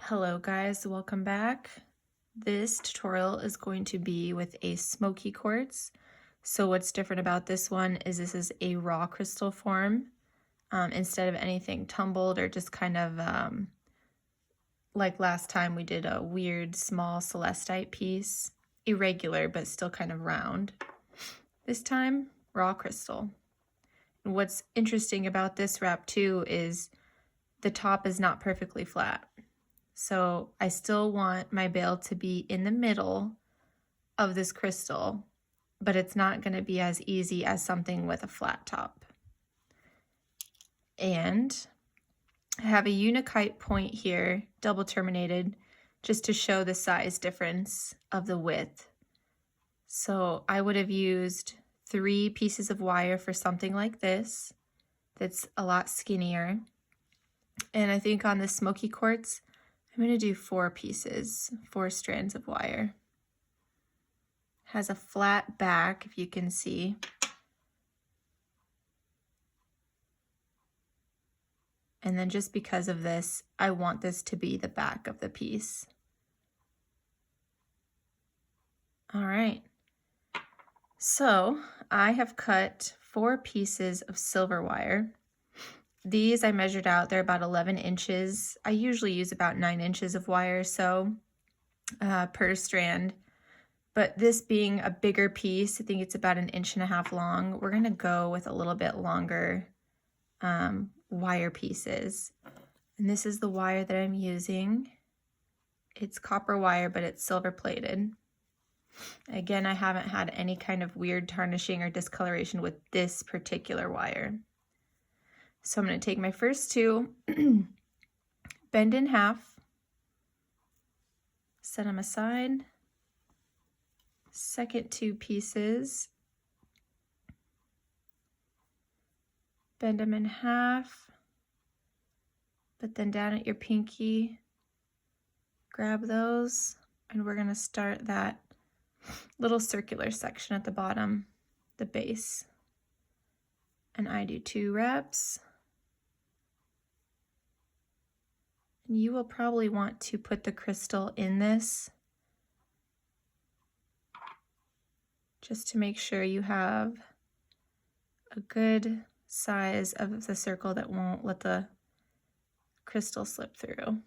Hello guys, welcome back. This tutorial is going to be with a smoky quartz. So what's different about this one is this is a raw crystal form instead of anything tumbled or just kind of like last time we did a weird small celestite piece, irregular but still kind of round. This time, raw crystal. And what's interesting about this wrap too is the top is not perfectly flat. So I still want my bail to be in the middle of this crystal, but it's not going to be as easy as something with a flat top. And I have a unikite point here, double terminated, just to show the size difference of the width. So I would have used 3 pieces of wire for something like this that's a lot skinnier. And I think on the smoky quartz, I'm going to do 4 pieces, 4 strands of wire. Has a flat back, if you can see. And then just because of this, I want this to be the back of the piece. All right. So I have cut 4 pieces of silver wire. These I measured out, they're about 11 inches. I usually use about 9 inches of wire per strand. But this being a bigger piece, I think it's about 1.5 inches long. We're gonna go with a little bit longer wire pieces. And this is the wire that I'm using. It's copper wire, but it's silver plated. Again, I haven't had any kind of weird tarnishing or discoloration with this particular wire. So I'm going to take my first 2, bend in half, set them aside. Second 2 pieces, bend them in half, but then down at your pinky, grab those, and we're going to start that little circular section at the bottom, the base. And I do 2 reps. And you will probably want to put the crystal in this just to make sure you have a good size of the circle that won't let the crystal slip through.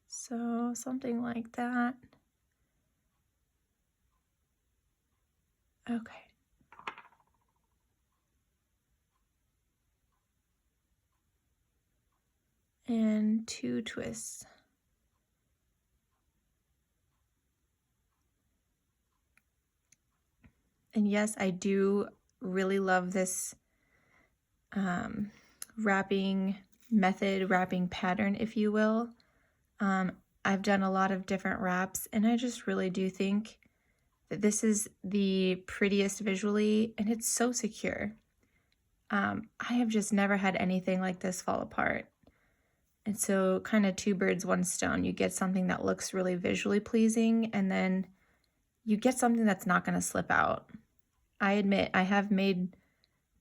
So something like that. Okay. And 2 twists. And yes, I do really love this wrapping method, wrapping pattern, if you will. I've done a lot of different wraps, and I just really do think that this is the prettiest visually, and it's so secure. I have just never had anything like this fall apart. And so kind of 2 birds, 1 stone. You get something that looks really visually pleasing, and then you get something that's not going to slip out. I admit I have made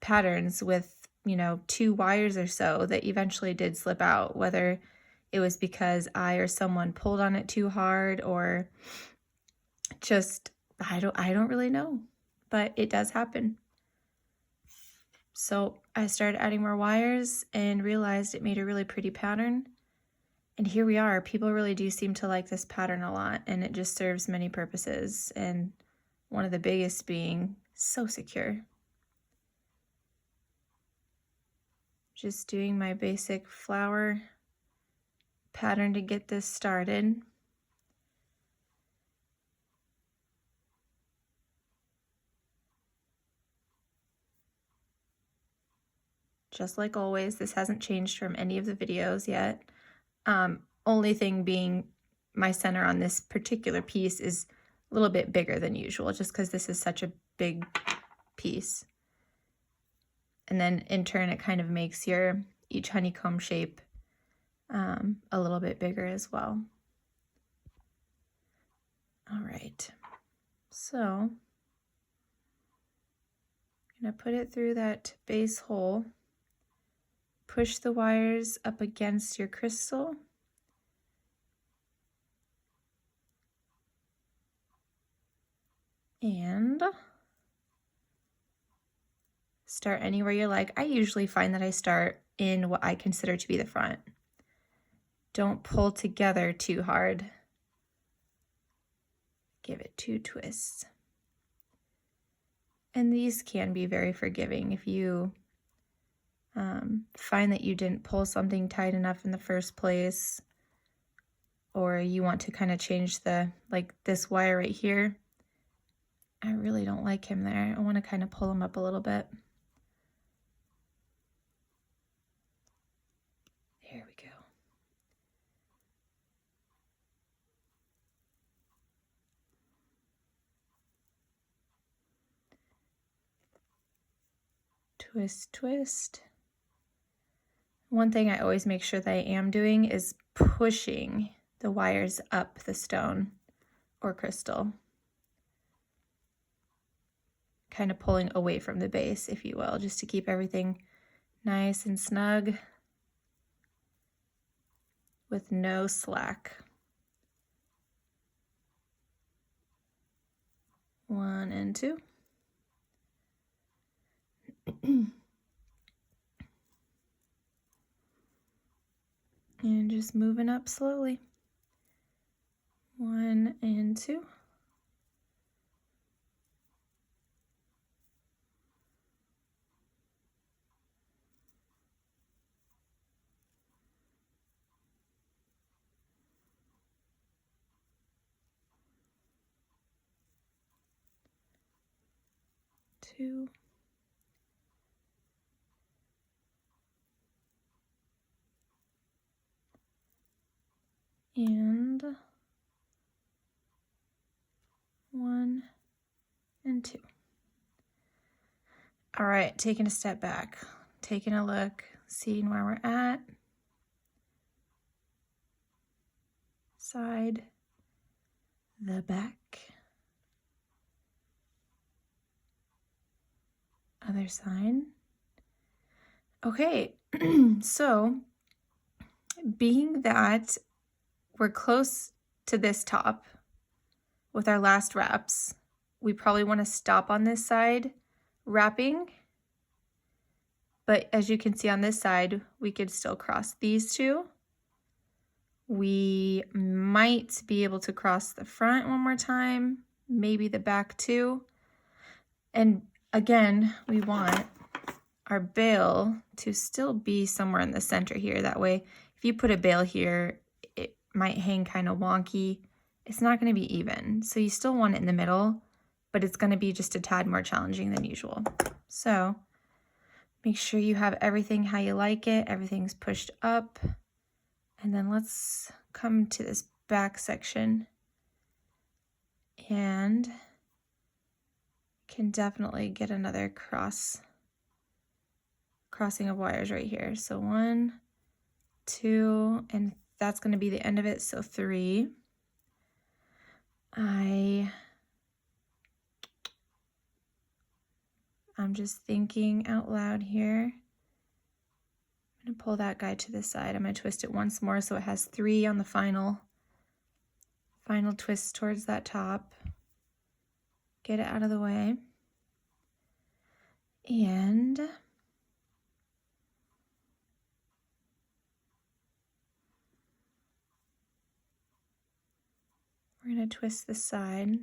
patterns with, 2 wires or so that eventually did slip out, whether it was because I or someone pulled on it too hard or just, I don't really know, but it does happen. So I started adding more wires and realized it made a really pretty pattern. And here we are. People really do seem to like this pattern a lot, and it just serves many purposes. And one of the biggest being so secure. Just doing my basic flower pattern to get this started. Just like always, this hasn't changed from any of the videos yet. Only thing being my center on this particular piece is a little bit bigger than usual, just because this is such a big piece. And then in turn, it kind of makes each honeycomb shape a little bit bigger as well. All right, so I'm gonna put it through that base hole, push the wires up against your crystal. And start anywhere you like. I usually find that I start in what I consider to be the front. Don't pull together too hard. Give it 2 twists. And these can be very forgiving if you find that you didn't pull something tight enough in the first place, or you want to kind of change like this wire right here. I really don't like him there. I want to kind of pull him up a little bit. There we go. Twist, twist. One thing I always make sure that I am doing is pushing the wires up the stone or crystal. Kind of pulling away from the base, if you will, just to keep everything nice and snug with no slack. 1 and 2. And just moving up slowly. 1 and 2. Two. And 1 and 2. All right, taking a step back, taking a look, seeing where we're at. Side, the back, other side. Okay, so being that we're close to this top with our last wraps, we probably want to stop on this side wrapping. But as you can see on this side, we could still cross these two. We might be able to cross the front one more time, maybe the back too. And again, we want our bail to still be somewhere in the center here. That way, if you put a bail here, it might hang kind of wonky. It's not going to be even. So you still want it in the middle, but it's going to be just a tad more challenging than usual. So make sure you have everything how you like it. Everything's pushed up. And then let's come to this back section, and can definitely get another crossing of wires right here. So 1, 2, and that's going to be the end of it. So 3. I'm just thinking out loud here. I'm going to pull that guy to the side. I'm going to twist it once more so it has 3 on the final twist towards that top. Get it out of the way. And we're going to twist the side.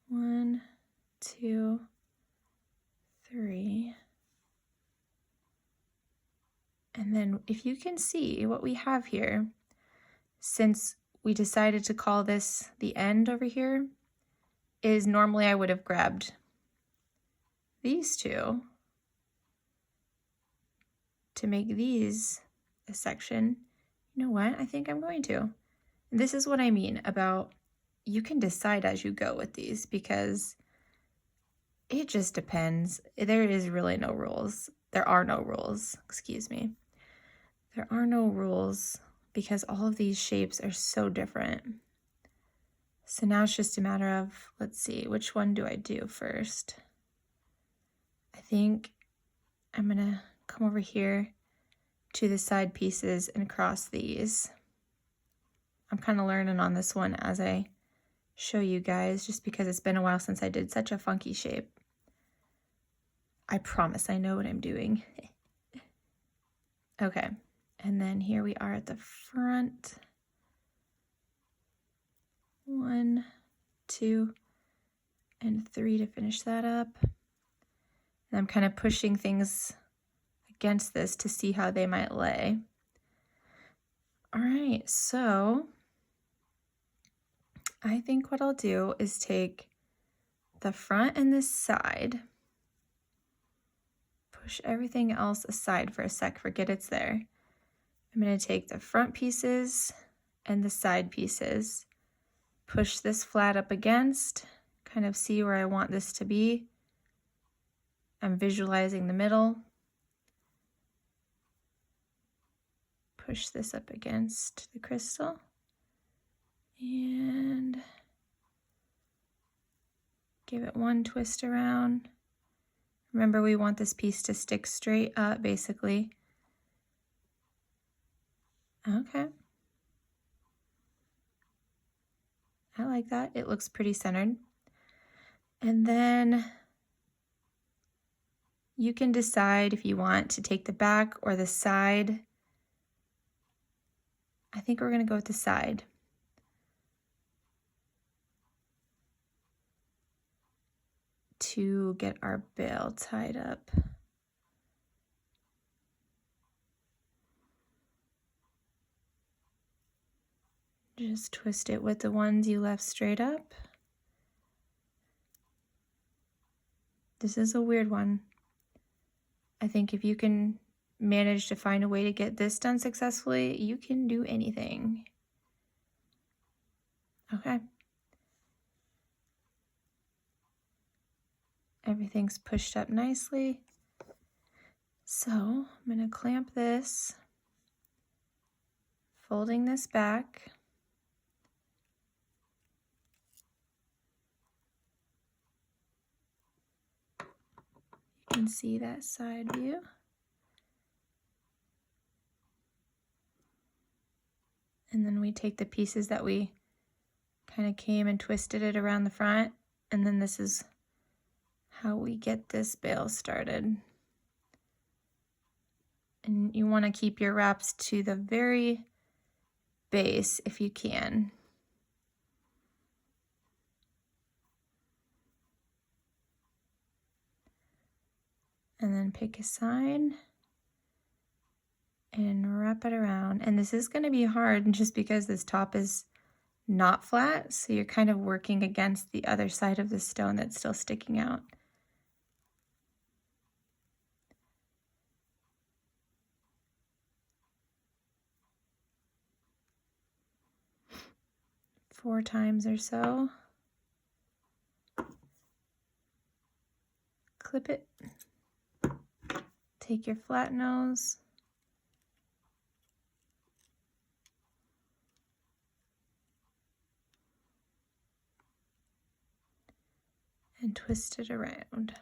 1, 2, 3. And then if you can see what we have here, since we decided to call this the end over here, is normally I would have grabbed these two to make these a section. You know what? I think I'm going to. And this is what I mean about you can decide as you go with these, because it just depends. There is really no rules. There are no rules, excuse me. There are no rules because all of these shapes are so different. So now it's just a matter of, let's see, which one do I do first? I think I'm gonna come over here to the side pieces and cross these. I'm kind of learning on this one as I show you guys, just because it's been a while since I did such a funky shape. I promise I know what I'm doing. Okay, and then here we are at the front. 1, 2, and 3 to finish that up. And I'm kind of pushing things against this to see how they might lay. All right, so I think what I'll do is take the front and this side, push everything else aside for a sec, forget it's there. I'm going to take the front pieces and the side pieces, push this flat up against, kind of see where I want this to be. I'm visualizing the middle. Push this up against the crystal and give it one twist around. Remember, we want this piece to stick straight up, basically. Okay. I like that. It looks pretty centered. And then you can decide if you want to take the back or the side. I think we're going to go with the side. To get our bail tied up. Just twist it with the ones you left straight up. This is a weird one. I think if you can manage to find a way to get this done successfully, you can do anything. Okay. Everything's pushed up nicely. So I'm going to clamp this, folding this back. You can see that side view. And then we take the pieces that we kind of came and twisted it around the front. And then this is how we get this bail started. And you want to keep your wraps to the very base if you can. And then pick a side and wrap it around. And this is going to be hard just because this top is not flat, so you're kind of working against the other side of the stone that's still sticking out. Four times or so. Clip it. Take your flat nose. And twist it around.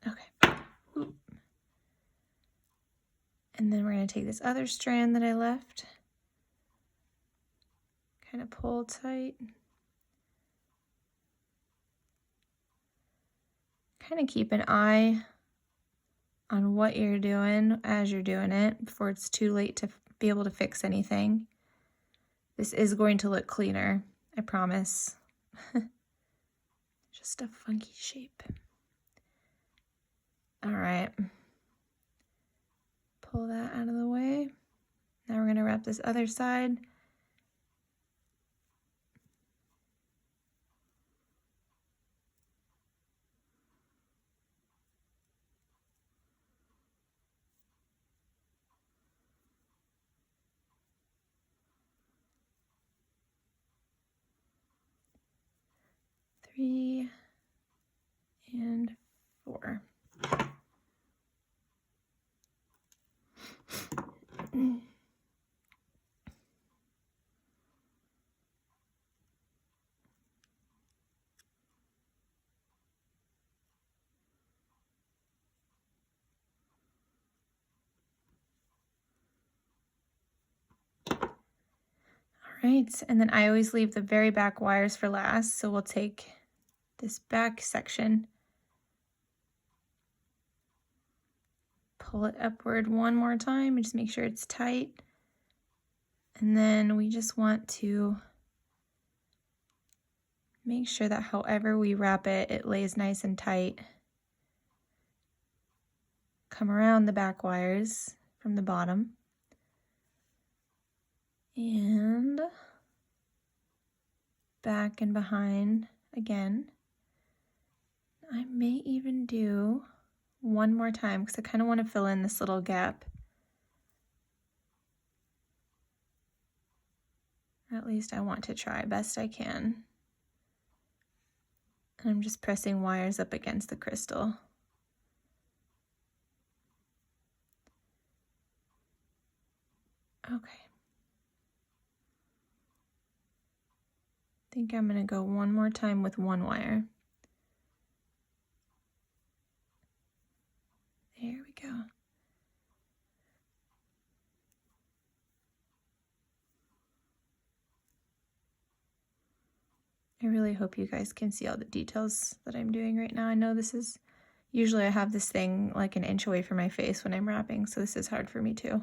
Okay. Oop. And then we're going to take this other strand that I left. Kind of pull tight. Kind of keep an eye on what you're doing as you're doing it before it's too late to be able to fix anything. This is going to look cleaner, I promise. Just a funky shape. All right. Pull that out of the way. Now we're going to wrap this other side. Three and four. right, and then I always leave the very back wires for last, so we'll take this back section, pull it upward one more time and just make sure it's tight. And then we just want to make sure that however we wrap it, it lays nice and tight. Come around the back wires from the bottom. And back and behind again. I may even do one more time because I kind of want to fill in this little gap. At least I want to try best I can. And I'm just pressing wires up against the crystal. Okay. I think I'm going to go one more time with one wire. There we go. I really hope you guys can see all the details that I'm doing right now. I know this is, usually I have this thing like an inch away from my face when I'm wrapping, so this is hard for me too.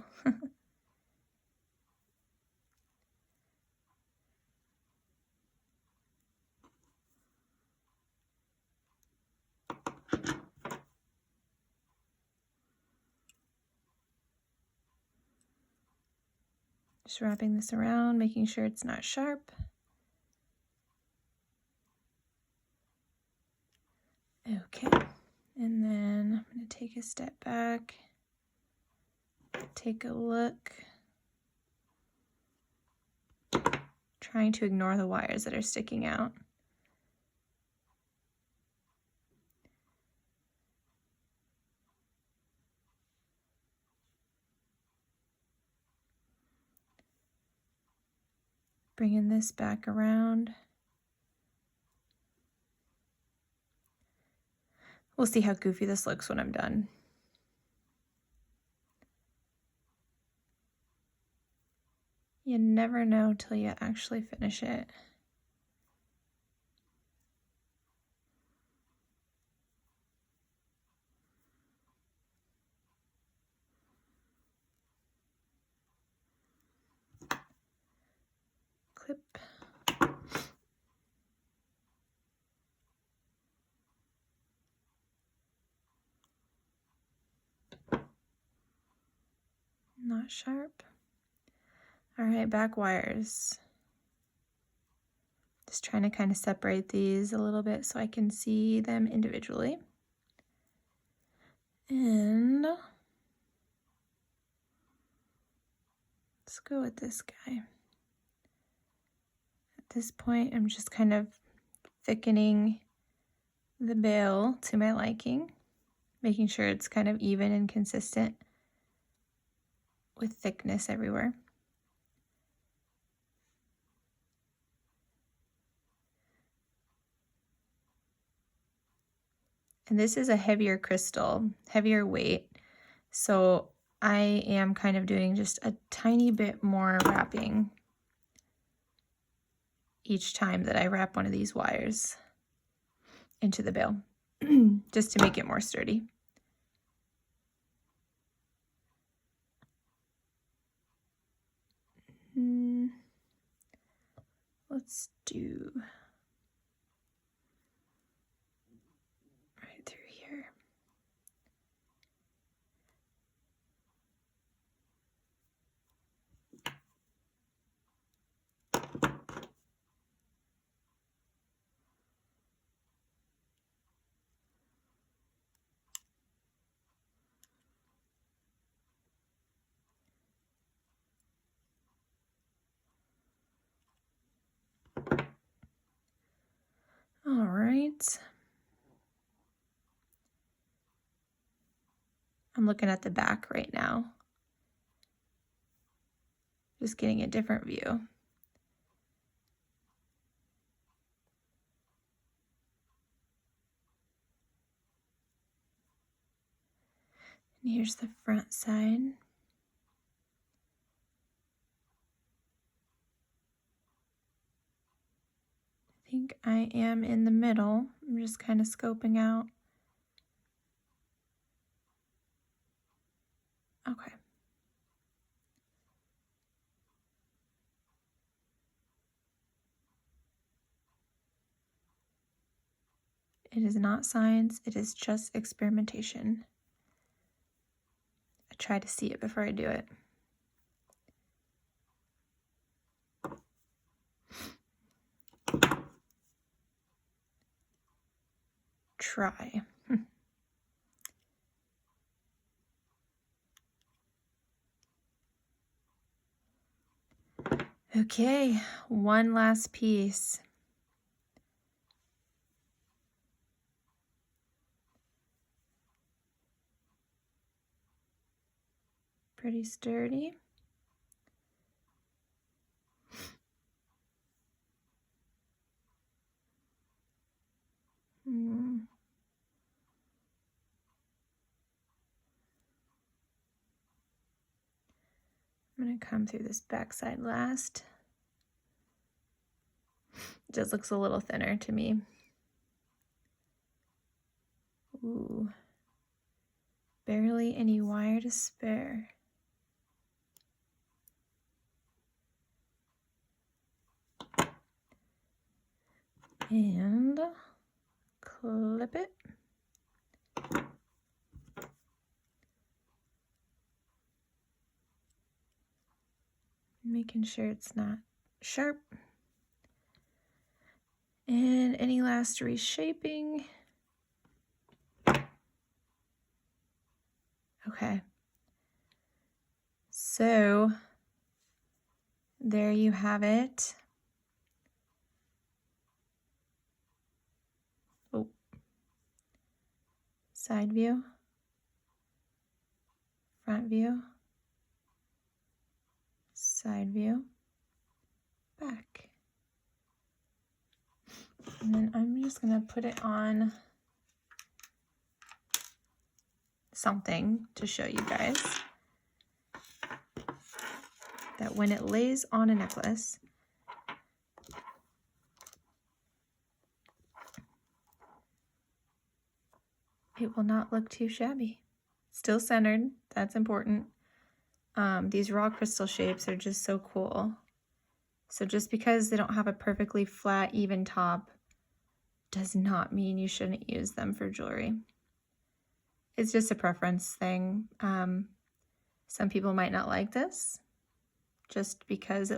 Just wrapping this around, making sure it's not sharp. Okay, and then I'm going to take a step back, take a look, trying to ignore the wires that are sticking out. Bringing this back around. We'll see how goofy this looks when I'm done. You never know till you actually finish it. Clip. Not sharp. All right, back wires. Just trying to kind of separate these a little bit so I can see them individually. And let's go with this guy. At this point, I'm just kind of thickening the bail to my liking, making sure it's kind of even and consistent with thickness everywhere. And this is a heavier crystal, heavier weight. So I am kind of doing just a tiny bit more wrapping each time that I wrap one of these wires into the bail, just to make it more sturdy. Let's do right through here. All right. I'm looking at the back right now. Just getting a different view. And here's the front side. think I am in the middle. I'm just kind of scoping out. Okay. It is not science, it is just experimentation. I try to see it before I do it. Try. Okay, one last piece. Pretty sturdy. I'm going to come through this backside last. It just looks a little thinner to me. Ooh, barely any wire to spare. And clip it. Making sure it's not sharp. And any last reshaping. Okay. So there you have it. Oh. Side view. Front view. Side view. Back. And then I'm just going to put it on something to show you guys that when it lays on a necklace, it will not look too shabby. Still centered, that's important. These raw crystal shapes are just so cool. So just because they don't have a perfectly flat, even top does not mean you shouldn't use them for jewelry. It's just a preference thing. Some people might not like this just because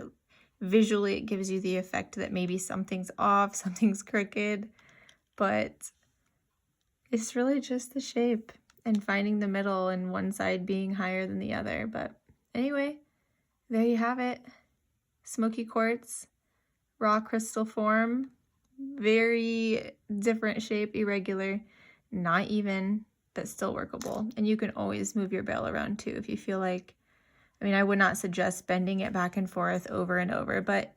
visually it gives you the effect that maybe something's off, something's crooked, but it's really just the shape and finding the middle and one side being higher than the other. But anyway, there you have it. Smoky quartz, raw crystal form, very different shape, irregular, not even, but still workable. And you can always move your bell around too if you feel like, I mean, I would not suggest bending it back and forth over and over, but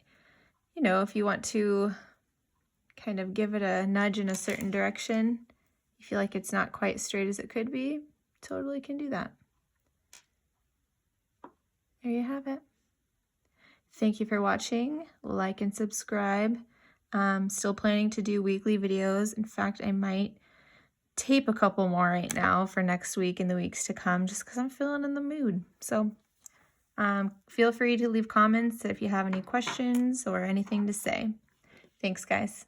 you know, if you want to kind of give it a nudge in a certain direction, you feel like it's not quite straight as it could be, totally can do that. There you have it. Thank you for watching. Like and subscribe. Still planning to do weekly videos. In fact, I might tape a couple more right now for next week and the weeks to come just because I'm feeling in the mood. So feel free to leave comments if you have any questions or anything to say. Thanks, guys.